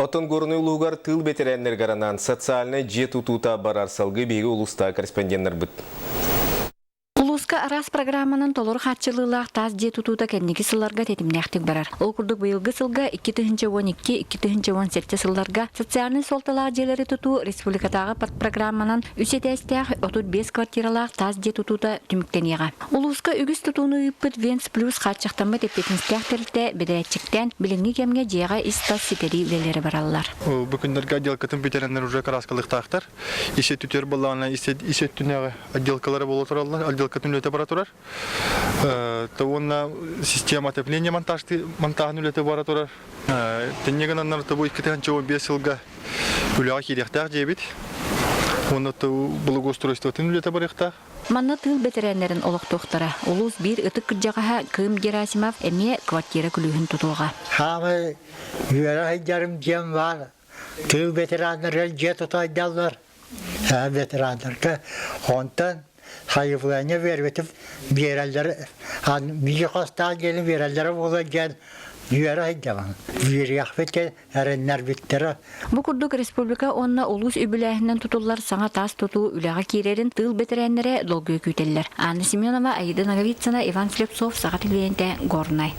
Отон горны улугар тыл бетереннер гаранан социальный жетутута барар салгы беги улуста корреспонденттер бит. Улуска арас программанын толор хатчылылах таз жетутута кеннеги сылларга тетимнехтик барар. Ол курдук быйылгы сылга 2012-2017 сылларга социальный солталаах желери туту республикатагы программанын үсетестех 35 квартиралаах таз жетутута түмүктенега. Улуска үгүс тутууну үппүт Венс плюс хатчактанма теппетинстехтерде бедеречиктен билинги кемге жега истас ситери үлелери бараллар. Бүкүндөргө отделкатын бетереннер уже караскалыктактар. Ишет түтөр боллана ишет түнөгө отделкалары боло туралар. Отделкатын үлете бара турар. Тавонна система отопления монтажын үлете бара турар. Теннеген аннар табу 2005 жылга үлага киректак жебит. Оны благоустройствотын үлете барыктак. Манна тыл бетереннерин олоктуктара. Улус бир ытык кыржагаха Кым Герасимов эме квартира күлүхүн тутууга. Хамы юра жарым жем бар. Тыл бетереннерин же тутайдалар. Ветерандарга онтан хайыфлanya vervetip berelleri bir hasta gelin berelleri olacak yürü devam. Bir yahvete erenler bittere. Bu kurduk Respublika onna ulus übülehinden tutullar sana tas tutu ülaga kirerin tıl beterenlere dolgu küteller. Anna Semyonova, Aida Nagovitsina, Ivan Slepsov, Sakat Ilvente, Gornay.